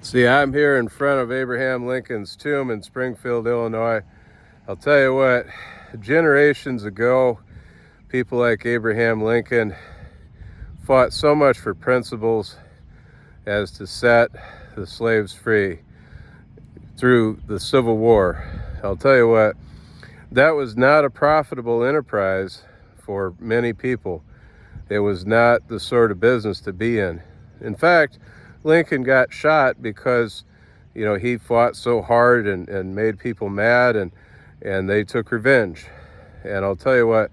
See, I'm here in front of Abraham Lincoln's tomb in Springfield, Illinois. I'll tell you what, generations ago, people like Abraham Lincoln fought so much for principles as to set the slaves free through the Civil War. I'll tell you what, that was not a profitable enterprise for many people. It was not the sort of business to be in. In fact, Lincoln got shot because, he fought so hard and made people mad, and they took revenge. And I'll tell you what,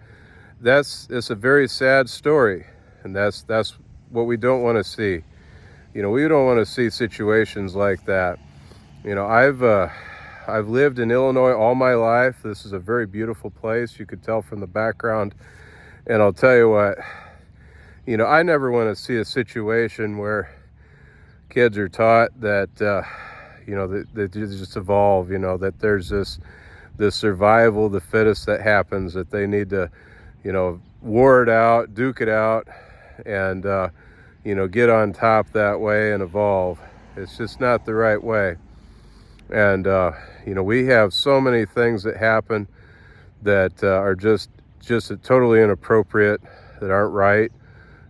it's a very sad story, and that's what we don't want to see. We don't want to see situations like that. I've lived in Illinois all my life. This is a very beautiful place. You could tell from the background. And I'll tell you what, I never want to see a situation where kids are taught that, that they just evolve, that there's this survival of the fittest that happens, that they need to, war it out, duke it out, and, get on top that way and evolve. It's just not the right way. And, we have so many things that happen that are just totally inappropriate, that aren't right.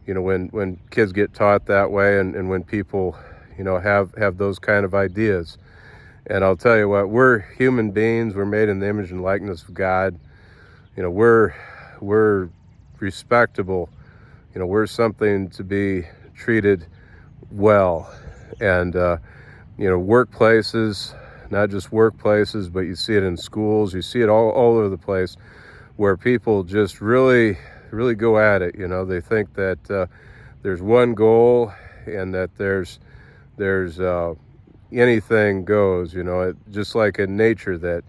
When kids get taught that way, and when people, have those kind of ideas. And I'll tell you what, we're human beings. We're made in the image and likeness of God. We're respectable. We're something to be treated well. And, workplaces, not just workplaces, but you see it in schools. You see it all over the place, where people just really go at it. They think that there's one goal, and that there's anything goes. Just like in nature, that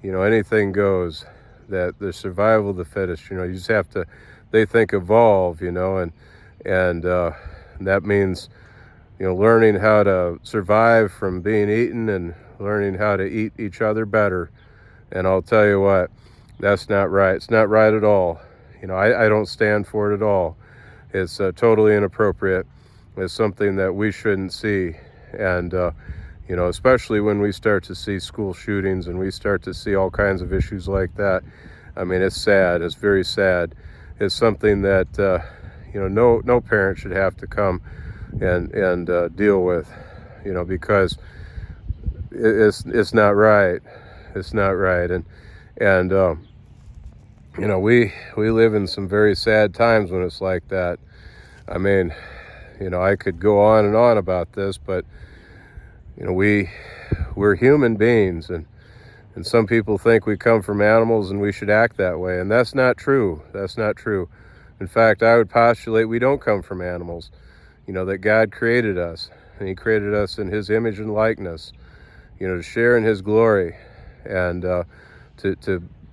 anything goes, that the survival of the fittest. You just have to, they think, evolve. And that means learning how to survive from being eaten, and learning how to eat each other better. And I'll tell you what, that's not right. It's not right at all. I don't stand for it at all. It's totally inappropriate. It's something that we shouldn't see. And, especially when we start to see school shootings, and we start to see all kinds of issues like that. I mean, it's sad. It's very sad. It's something that, no parent should have to come and deal with, because it's not right. It's not right. And we live in some very sad times when it's like that. I mean, I could go on and on about this, but we're human beings, and some people think we come from animals and we should act that way, and that's not true. That's not true. In fact, I would postulate we don't come from animals. That God created us, and He created us in His image and likeness, to share in His glory, and to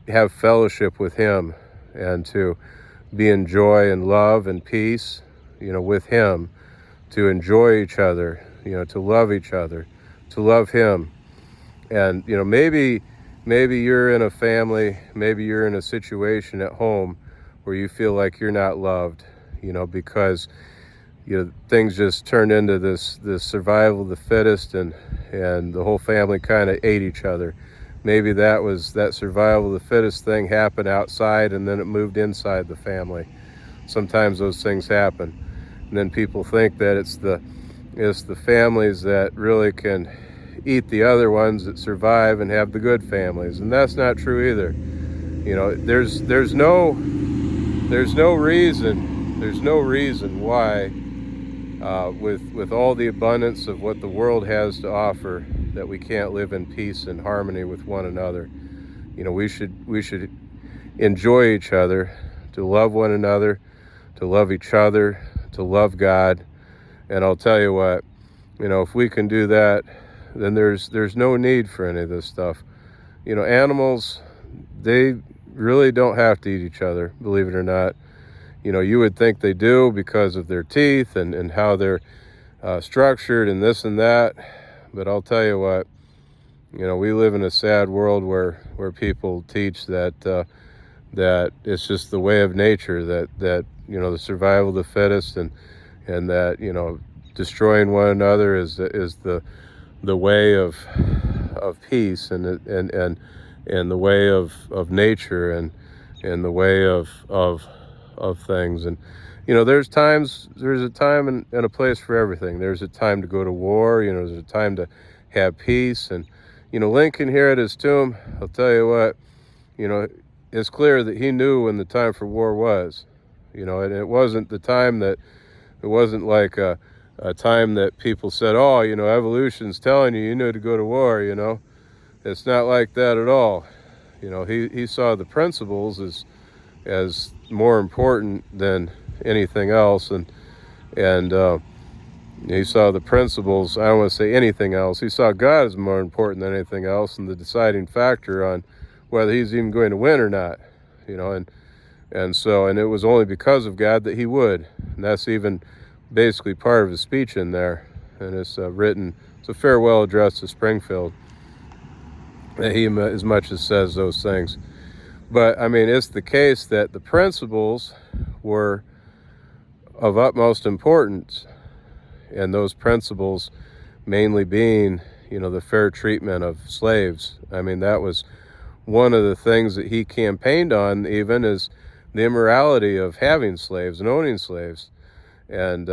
have fellowship with Him, and to be in joy and love and peace, with Him, to enjoy each other, to love each other, to love Him. And, maybe you're in a family, maybe you're in a situation at home where you feel like you're not loved, because, things just turned into this survival of the fittest, and the whole family kind of ate each other. Maybe that survival of the fittest thing happened outside, and then it moved inside the family. Sometimes those things happen. And then people think that it's the families that really can eat the other ones that survive and have the good families. And that's not true either. There's no reason why, with all the abundance of what the world has to offer, that we can't live in peace and harmony with one another. We should enjoy each other, to love one another, to love each other, to love God. And I'll tell you what, if we can do that, then there's no need for any of this stuff. Animals, they really don't have to eat each other, believe it or not. You would think they do because of their teeth and how they're structured and this and that. But I'll tell you what, we live in a sad world where people teach that it's just the way of nature, that the survival of the fittest, and that destroying one another is the the way of peace, and the way of nature, and the way of things. And there's a time and a place for everything. There's a time to go to war, there's a time to have peace. And Lincoln here at his tomb, I'll tell you what, it's clear that he knew when the time for war was. And it wasn't the time that, it wasn't like a time that people said, oh, evolution's telling you need to go to war. It's not like that at all. He saw the principles as more important than anything else. And he saw the principles, I don't want to say anything else. He saw God as more important than anything else, and the deciding factor on whether he's even going to win or not. And it was only because of God that he would. And that's even basically part of his speech in there. And it's a farewell address to Springfield. That he as much as says those things. But I mean, it's the case that the principles were of utmost importance. And those principles mainly being, the fair treatment of slaves. I mean, that was one of the things that he campaigned on, even, is the immorality of having slaves and owning slaves. And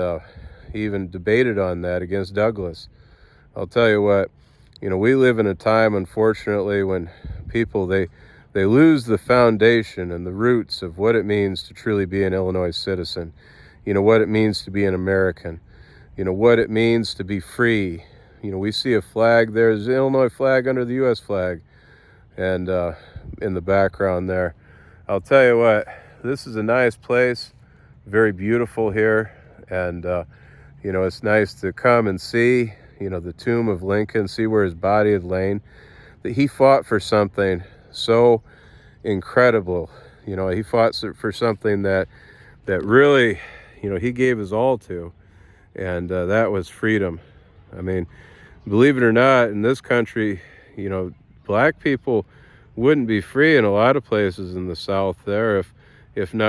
he even debated on that against Douglas. I'll tell you what, we live in a time, unfortunately, when people, they lose the foundation and the roots of what it means to truly be an Illinois citizen. What it means to be an American. What it means to be free. We see a flag, there's the Illinois flag under the U.S. flag. And in the background there. I'll tell you what, this is a nice place, very beautiful here. And, it's nice to come and see, the tomb of Lincoln, see where his body had lain, that he fought for something so incredible. He fought for something that really, he gave his all to, and that was freedom. I mean, believe it or not, in this country, black people wouldn't be free in a lot of places in the South there if not